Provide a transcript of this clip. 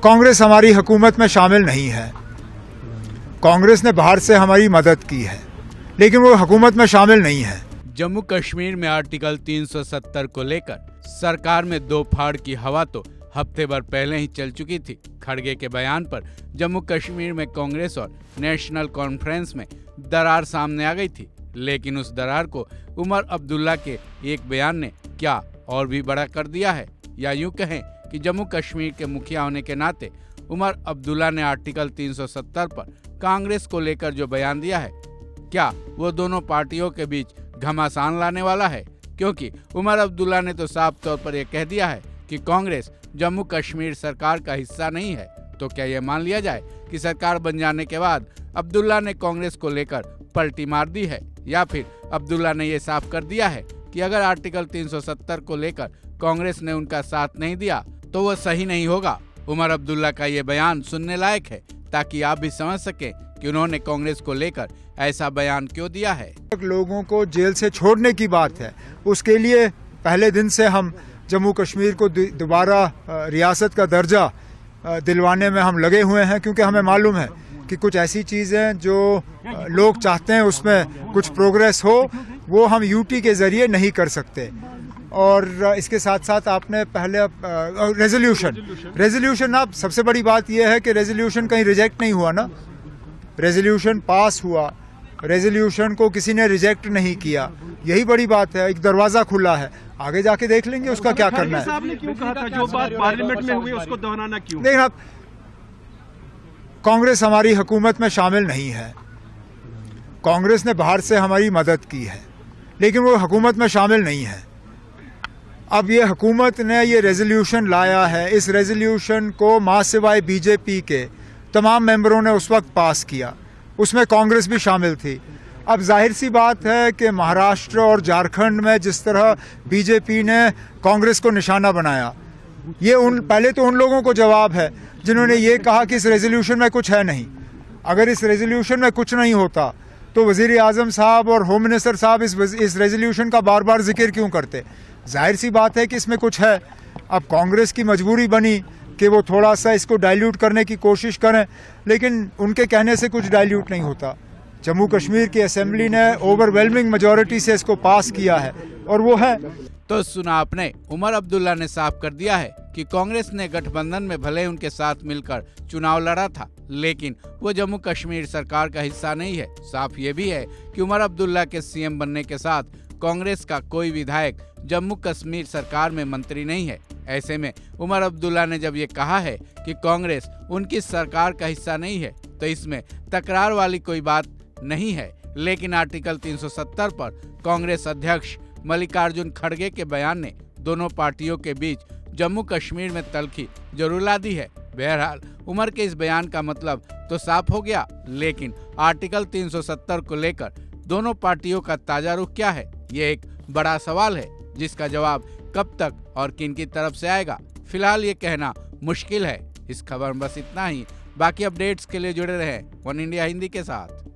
कांग्रेस हमारी हुकूमत में शामिल नहीं है। कांग्रेस ने बाहर से हमारी मदद की है, लेकिन वो हुकूमत में शामिल नहीं है। जम्मू कश्मीर में आर्टिकल 370 को लेकर सरकार में दो फाड़ की हवा तो हफ्ते भर पहले ही चल चुकी थी। खड़गे के बयान पर जम्मू कश्मीर में कांग्रेस और नेशनल कॉन्फ्रेंस में दरार सामने आ गई थी, लेकिन उस दरार को उमर अब्दुल्ला के एक बयान ने क्या और भी बड़ा कर दिया है। या यूं कहें कि जम्मू कश्मीर के मुखिया होने के नाते उमर अब्दुल्ला ने आर्टिकल 370 पर कांग्रेस को लेकर जो बयान दिया है, क्या वो दोनों पार्टियों के बीच घमासान लाने वाला है? क्योंकि उमर अब्दुल्ला ने तो साफ तौर पर यह कह दिया है कि कांग्रेस जम्मू कश्मीर सरकार का हिस्सा नहीं है। तो क्या यह मान लिया जाए कि सरकार बन जाने के बाद अब्दुल्ला ने कांग्रेस को लेकर पलटी मार दी है, या फिर अब्दुल्ला ने यह साफ कर दिया है कि अगर आर्टिकल 370 को लेकर कांग्रेस ने उनका साथ नहीं दिया तो वह सही नहीं होगा? उमर अब्दुल्ला का ये बयान सुनने लायक है, ताकि आप भी समझ सकें कि उन्होंने कांग्रेस को लेकर ऐसा बयान क्यों दिया है। लोगों को जेल से छोड़ने की बात है, उसके लिए पहले दिन से हम जम्मू कश्मीर को दोबारा रियासत का दर्जा दिलवाने में हम लगे हुए हैं, क्योंकि हमें मालूम है कि कुछ ऐसी चीज़ें जो लोग चाहते हैं उसमें कुछ प्रोग्रेस हो, वो हम यूटी के ज़रिए नहीं कर सकते। और इसके साथ साथ आपने पहले रेजोल्यूशन आप सबसे बड़ी बात यह है कि रेजोल्यूशन कहीं रिजेक्ट नहीं हुआ ना, रेजोल्यूशन पास हुआ, रेजोल्यूशन को किसी ने रिजेक्ट नहीं किया, यही बड़ी बात है। एक दरवाजा खुला है, आगे जाके देख लेंगे उसका क्या करना है। साहब ने क्यों कहा था जो बात पार्लियामेंट में हुई उसको दोहराना क्यों? देखिए, आप कांग्रेस हमारी हुकूमत में शामिल नहीं है। कांग्रेस ने बाहर से हमारी मदद की है, लेकिन वो हुकूमत में शामिल नहीं है। अब ये हुकूमत ने ये रेजोल्यूशन लाया है, इस रेजोल्यूशन को मां सिवाय बीजेपी के तमाम मेंबरों ने उस वक्त पास किया, उसमें कांग्रेस भी शामिल थी। अब जाहिर सी बात है कि महाराष्ट्र और झारखंड में जिस तरह बीजेपी ने कांग्रेस को निशाना बनाया, ये पहले तो उन लोगों को जवाब है जिन्होंने ये कहा कि इस रेजोल्यूशन में कुछ है नहीं। अगर इस रेजोल्यूशन में कुछ नहीं होता तो वज़ीर आज़म साहब और होम मिनिस्टर साहब इस रेजोल्यूशन का बार बार जिक्र क्यों करते? जाहिर सी बात है कि इसमें कुछ है। अब कांग्रेस की मजबूरी बनी कि वो थोड़ा सा इसको डाइल्यूट करने की कोशिश करें, लेकिन उनके कहने से कुछ डाइल्यूट नहीं होता। जम्मू कश्मीर की असेंबली ने ओवरवेलमिंग मेजॉरिटी से इसको पास किया है और वो है। तो सुना आपने, उमर अब्दुल्ला ने साफ कर दिया है कि कांग्रेस ने गठबंधन में भले उनके साथ मिलकर चुनाव लड़ा था, लेकिन वो जम्मू कश्मीर सरकार का हिस्सा नहीं है। साफ ये भी है कि उमर अब्दुल्ला के सीएम बनने के साथ कांग्रेस का कोई विधायक जम्मू कश्मीर सरकार में मंत्री नहीं है। ऐसे में उमर अब्दुल्ला ने जब ये कहा है कि कांग्रेस उनकी सरकार का हिस्सा नहीं है, तो इसमें तकरार वाली कोई बात नहीं है। लेकिन आर्टिकल 370 पर कांग्रेस अध्यक्ष मल्लिकार्जुन खड़गे के बयान ने दोनों पार्टियों के बीच जम्मू कश्मीर में तल्खी जरूर ला दी है। बहरहाल उमर के इस बयान का मतलब तो साफ हो गया, लेकिन आर्टिकल 370 को लेकर दोनों पार्टियों का ताजा रुख क्या है, ये एक बड़ा सवाल है, जिसका जवाब कब तक और किन की तरफ से आएगा, फिलहाल ये कहना मुश्किल है। इस खबर में बस इतना ही। बाकी अपडेट्स के लिए जुड़े रहें वन इंडिया हिंदी के साथ।